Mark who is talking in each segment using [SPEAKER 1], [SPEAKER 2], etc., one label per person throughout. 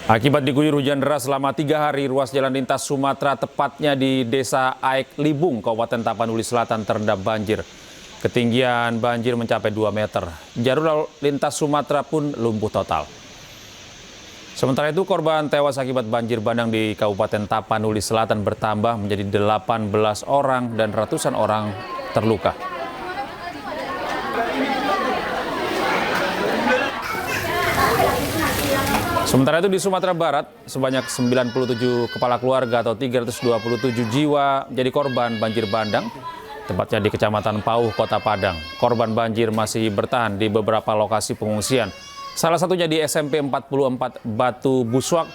[SPEAKER 1] Akibat diguyur hujan deras selama 3 hari, ruas jalan lintas Sumatera tepatnya di Desa Aek Libung, Kabupaten Tapanuli Selatan terendam banjir. Ketinggian banjir mencapai 2 meter. Jalur lalu lintas Sumatera pun lumpuh total. Sementara itu, korban tewas akibat banjir bandang di Kabupaten Tapanuli Selatan bertambah menjadi 18 orang dan ratusan orang terluka. Sementara itu di Sumatera Barat, sebanyak 97 kepala keluarga atau 327 jiwa jadi korban banjir bandang, tepatnya di Kecamatan Pauh, Kota Padang. Korban banjir masih bertahan di beberapa lokasi pengungsian. Salah satunya di SMP 44 Batu Buswak.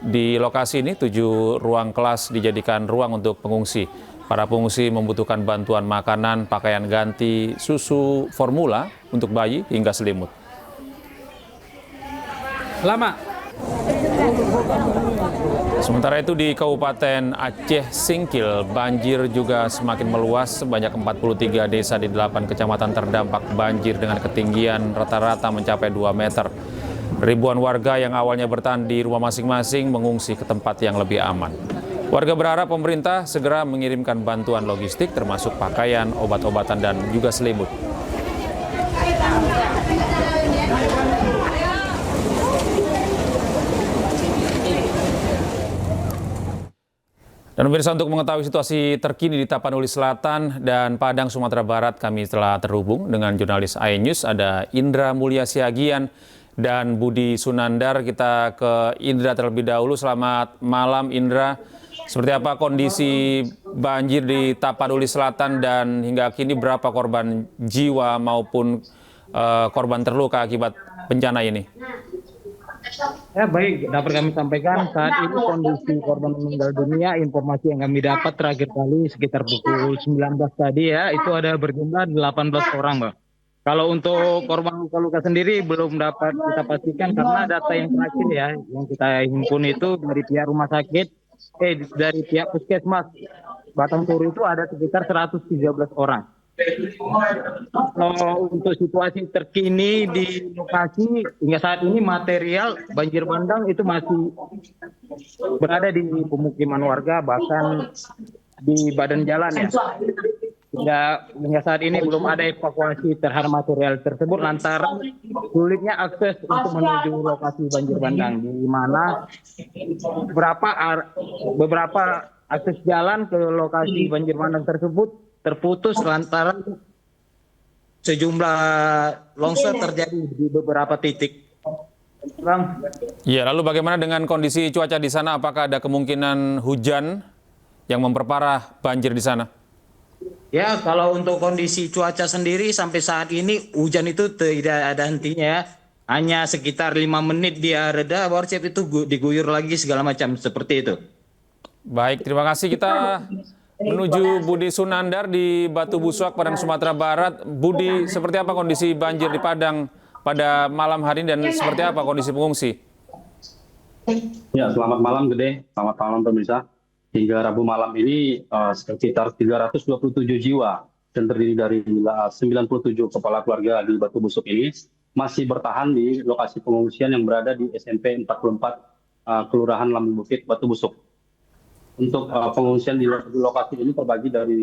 [SPEAKER 1] Di lokasi ini 7 ruang kelas dijadikan ruang untuk pengungsi. Para pengungsi membutuhkan bantuan makanan, pakaian ganti, susu formula untuk bayi hingga selimut. Sementara itu di Kabupaten Aceh Singkil, banjir juga semakin meluas. Sebanyak 43 desa di 8 kecamatan terdampak banjir dengan ketinggian rata-rata mencapai 2 meter. Ribuan warga yang awalnya bertahan di rumah masing-masing mengungsi ke tempat yang lebih aman. Warga berharap pemerintah segera mengirimkan bantuan logistik termasuk pakaian, obat-obatan, dan juga selimut. Dan pemirsa, untuk mengetahui situasi terkini di Tapanuli Selatan dan Padang, Sumatera Barat, kami telah terhubung dengan jurnalis iNews, ada Indra Mulia Siagian dan Budi Sunandar. Kita ke Indra terlebih dahulu. Selamat malam, Indra. Seperti apa kondisi banjir di Tapanuli Selatan dan hingga kini berapa korban jiwa maupun korban terluka akibat bencana ini?
[SPEAKER 2] Ya baik, dapat kami sampaikan saat ini kondisi korban meninggal dunia, informasi yang kami dapat terakhir kali sekitar pukul 19 tadi ya, itu ada berjumlah 18 orang, Mbak. Kalau untuk korban luka-luka sendiri belum dapat kita pastikan karena data yang terakhir ya, yang kita himpun itu dari pihak rumah sakit, dari pihak puskesmas Batang Toru itu ada sekitar 113 orang. Untuk situasi terkini di lokasi hingga saat ini material banjir bandang itu masih berada di pemukiman warga, bahkan di badan jalan ya. Hingga saat ini belum ada evakuasi terhadap material tersebut lantaran sulitnya akses untuk menuju lokasi banjir bandang, di mana beberapa akses jalan ke lokasi banjir bandang tersebut terputus lantaran sejumlah longsor terjadi di beberapa titik. Bang.
[SPEAKER 1] Ya, lalu bagaimana dengan kondisi cuaca di sana? Apakah ada kemungkinan hujan yang memperparah banjir di sana?
[SPEAKER 2] Ya, kalau untuk kondisi cuaca sendiri sampai saat ini hujan itu tidak ada hentinya ya. Hanya sekitar 5 menit dia reda, baru siap itu diguyur lagi segala macam seperti itu.
[SPEAKER 1] Baik, terima kasih. Kita menuju Budi Sunandar di Batu Buswak, Padang, Sumatera Barat. Budi, seperti apa kondisi banjir di Padang pada malam hari ini dan seperti apa kondisi pengungsi?
[SPEAKER 3] Ya, selamat malam Gede, selamat malam pemirsa. Hingga Rabu malam ini sekitar 327 jiwa dan terdiri dari 97 kepala keluarga di Batu Busuk ini masih bertahan di lokasi pengungsian yang berada di SMP 44 Kelurahan Lambung Bukit, Batu Busuk. Untuk pengungsian di lokasi ini terbagi dari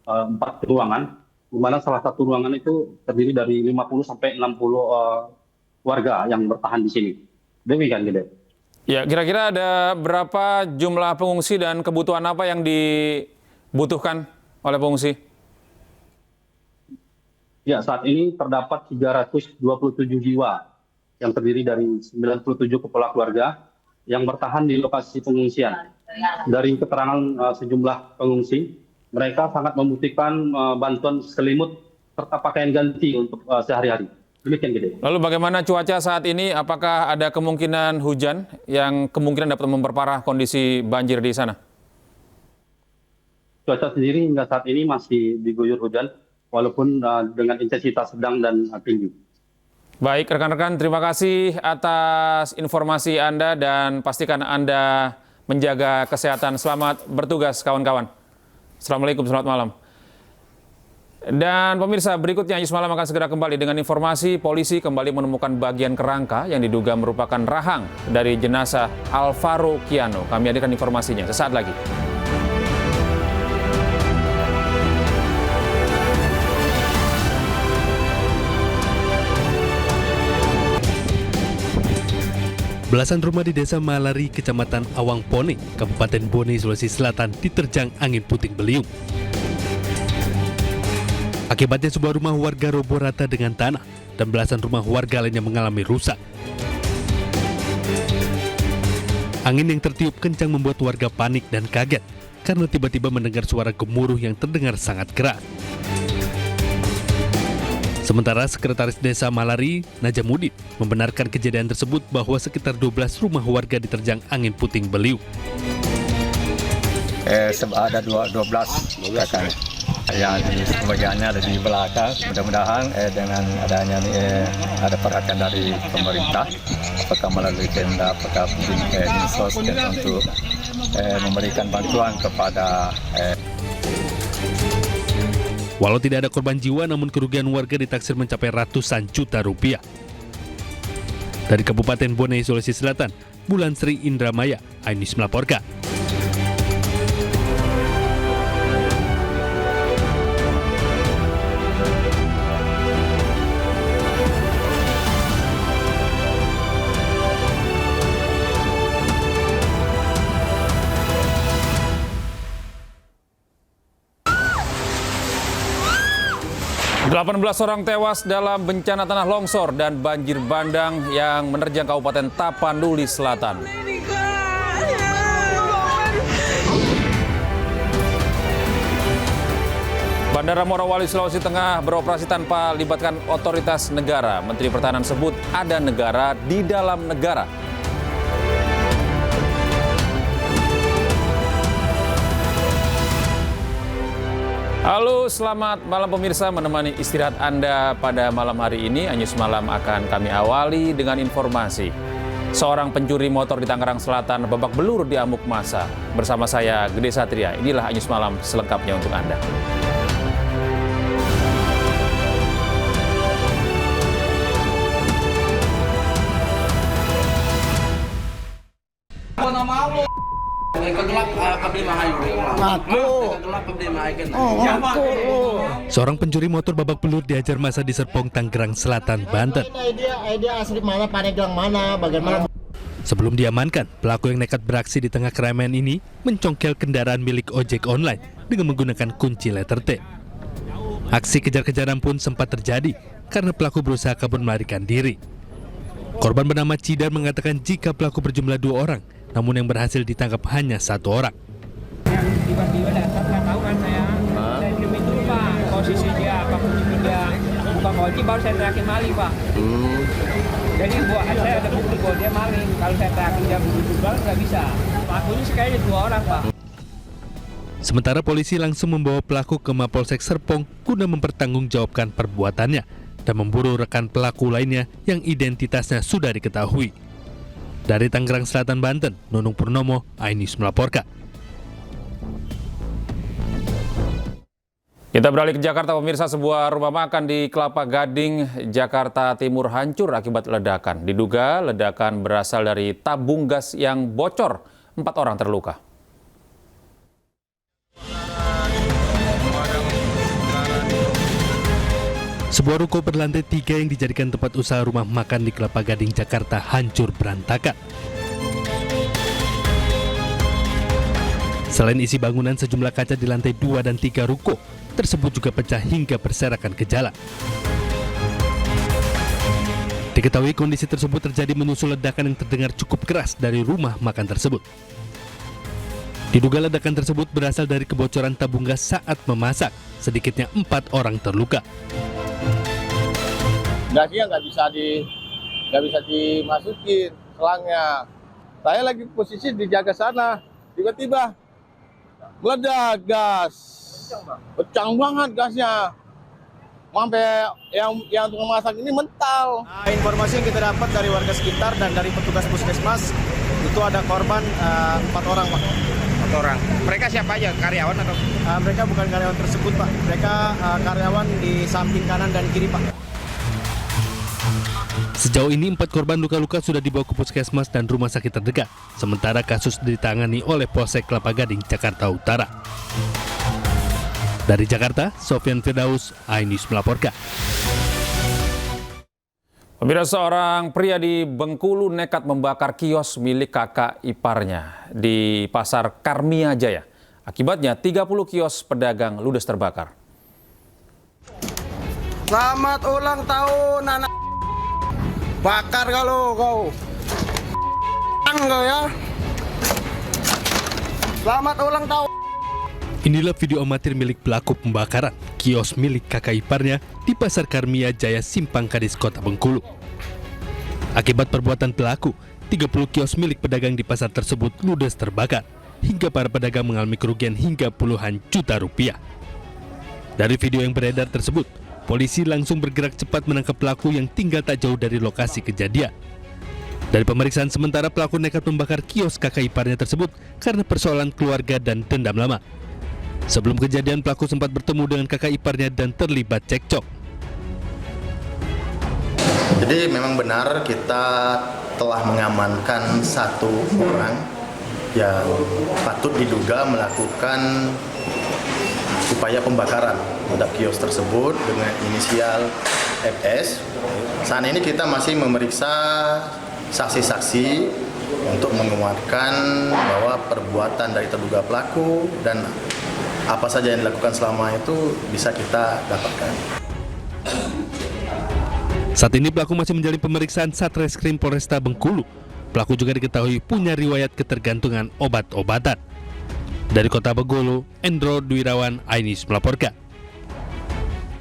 [SPEAKER 3] 4 ruangan, di mana salah satu ruangan itu terdiri dari 50 sampai 60 warga yang bertahan di sini. Demikian, Gede.
[SPEAKER 1] Ya, kira-kira ada berapa jumlah pengungsi dan kebutuhan apa yang dibutuhkan oleh pengungsi?
[SPEAKER 3] Ya, saat ini terdapat 327 jiwa yang terdiri dari 97 kepala keluarga yang bertahan di lokasi pengungsian. Dari keterangan sejumlah pengungsi, mereka sangat membutuhkan bantuan selimut serta pakaian ganti untuk sehari-hari. Demikian, Gede.
[SPEAKER 1] Lalu bagaimana cuaca saat ini? Apakah ada kemungkinan hujan yang kemungkinan dapat memperparah kondisi banjir di sana?
[SPEAKER 3] Cuaca sendiri hingga saat ini masih diguyur hujan, walaupun dengan intensitas sedang dan tinggi.
[SPEAKER 1] Baik, rekan-rekan, terima kasih atas informasi Anda dan pastikan Anda menjaga kesehatan. Selamat bertugas, kawan-kawan. Assalamualaikum, selamat malam. Dan pemirsa, berikutnya Ayus Malam akan segera kembali dengan informasi polisi kembali menemukan bagian kerangka yang diduga merupakan rahang dari jenazah Alvaro Kiano. Kami hadirkan informasinya sesaat lagi.
[SPEAKER 4] Belasan rumah di Desa Malari, Kecamatan Awangpone, Kabupaten Bone, Sulawesi Selatan diterjang angin puting beliung. Akibatnya sebuah rumah warga roboh rata dengan tanah dan belasan rumah warga lainnya mengalami rusak. Angin yang tertiup kencang membuat warga panik dan kaget karena tiba-tiba mendengar suara gemuruh yang terdengar sangat keras. Sementara Sekretaris Desa Malari, Najamudin, membenarkan kejadian tersebut bahwa sekitar 12 rumah warga diterjang angin puting beliung.
[SPEAKER 5] Ada 12 kakak yang di sebagiannya ada di belakang. Mudah-mudahan dengan adanya ada perhatian dari pemerintah, apakah melalui Pemda, apakah Dinsos untuk memberikan bantuan kepada.
[SPEAKER 4] Walau tidak ada korban jiwa, namun kerugian warga ditaksir mencapai ratusan juta rupiah. Dari Kabupaten Bone, Sulawesi Selatan, Bulan Sri Indramaya, Ainus melaporkan.
[SPEAKER 1] Delapan 18 orang tewas dalam bencana tanah longsor dan banjir bandang yang menerjang Kabupaten Tapanuli Selatan. Bandara Morowali, Sulawesi Tengah beroperasi tanpa libatkan otoritas negara. Menteri Pertahanan sebut ada negara di dalam negara. Halo, selamat malam pemirsa, menemani istirahat Anda pada malam hari ini. Anyus Malam akan kami awali dengan informasi. Seorang pencuri motor di Tangerang Selatan babak belur di amuk massa. Bersama saya, Gede Satria. Inilah Anyus Malam selengkapnya untuk Anda.
[SPEAKER 4] Seorang pencuri motor babak belur dihajar massa di Serpong, Tangerang Selatan, Banten.
[SPEAKER 6] Idea asli mana, Pandeglang mana, bagaimana?
[SPEAKER 4] Sebelum diamankan, pelaku yang nekat beraksi di tengah keramaian ini mencongkel kendaraan milik ojek online dengan menggunakan kunci letter T. Aksi kejar-kejaran pun sempat terjadi karena pelaku berusaha kabur melarikan diri. Korban bernama Cidar mengatakan jika pelaku berjumlah 2 orang, namun yang berhasil ditangkap hanya 1 orang.
[SPEAKER 7] Tiba-tiba datang, nggak tahu kan saya diemin dulu Pak, posisi dia, apa kunci dia buka kunci, baru saya teriakin maling Pak. Jadi saya ada bukti bahwa dia maling, kalau saya teriakin dia bukan nggak bisa. Pelakunya kayaknya 2 orang Pak.
[SPEAKER 4] Sementara polisi langsung membawa pelaku ke Mapolsek Serpong guna mempertanggungjawabkan perbuatannya dan memburu rekan pelaku lainnya yang identitasnya sudah diketahui. Dari Tangerang Selatan, Banten, Nunung Purnomo, Ainus melaporkan.
[SPEAKER 1] Kita beralih ke Jakarta, pemirsa. Sebuah rumah makan di Kelapa Gading, Jakarta Timur hancur akibat ledakan. Diduga ledakan berasal dari tabung gas yang bocor. 4 orang terluka.
[SPEAKER 4] Sebuah ruko berlantai 3 yang dijadikan tempat usaha rumah makan di Kelapa Gading, Jakarta hancur berantakan. Selain isi bangunan, sejumlah kaca di lantai 2 dan 3 ruko tersebut juga pecah hingga berserakan ke jalan. Diketahui kondisi tersebut terjadi menyusul ledakan yang terdengar cukup keras dari rumah makan tersebut. Diduga ledakan tersebut berasal dari kebocoran tabung gas saat memasak. Sedikitnya 4 orang terluka.
[SPEAKER 6] Gasnya nggak bisa dimasukin selangnya. Saya lagi posisi dijaga sana, tiba-tiba meledak gas, pecah banget gasnya, sampai yang tukang masak ini mental.
[SPEAKER 8] Informasi yang kita dapat dari warga sekitar dan dari petugas puskesmas itu ada korban 4 orang Pak. 4
[SPEAKER 9] 4 orang. Mereka siapa aja? Karyawan atau?
[SPEAKER 8] Mereka bukan karyawan tersebut, Pak. Mereka karyawan di samping kanan dan kiri, Pak.
[SPEAKER 4] Sejauh ini 4 korban luka-luka sudah dibawa ke puskesmas dan rumah sakit terdekat. Sementara kasus ditangani oleh Polsek Kelapa Gading, Jakarta Utara. Dari Jakarta, Sofyan Firdaus, iNews melaporkan.
[SPEAKER 1] Pemirsa, seorang pria di Bengkulu nekat membakar kios milik kakak iparnya di Pasar Karmia Jaya. Akibatnya 30 kios pedagang ludes terbakar.
[SPEAKER 8] Selamat ulang tahun, anak. Bakar kalau kau. Kau ya. Selamat ulang tahun.
[SPEAKER 4] Inilah video amatir milik pelaku pembakaran kios milik kakak iparnya di Pasar Karmia Jaya, Simpang Kadis, Kota Bengkulu. Akibat perbuatan pelaku, 30 kios milik pedagang di pasar tersebut ludes terbakar, hingga para pedagang mengalami kerugian hingga puluhan juta rupiah. Dari video yang beredar tersebut, polisi langsung bergerak cepat menangkap pelaku yang tinggal tak jauh dari lokasi kejadian. Dari pemeriksaan sementara, pelaku nekat membakar kios kakak iparnya tersebut karena persoalan keluarga dan dendam lama. Sebelum kejadian, pelaku sempat bertemu dengan kakak iparnya dan terlibat cekcok.
[SPEAKER 10] Jadi memang benar kita telah mengamankan 1 orang yang patut diduga melakukan upaya pembakaran terhadap kios tersebut dengan inisial FS. Saat ini kita masih memeriksa saksi-saksi untuk menguatkan bahwa perbuatan dari terduga pelaku dan apa saja yang dilakukan selama itu bisa kita dapatkan.
[SPEAKER 4] Saat ini pelaku masih menjalani pemeriksaan Satreskrim Polresta Bengkulu. Pelaku juga diketahui punya riwayat ketergantungan obat-obatan. Dari Kota Bengkulu, Endro Dwirawan, iNews melaporkan.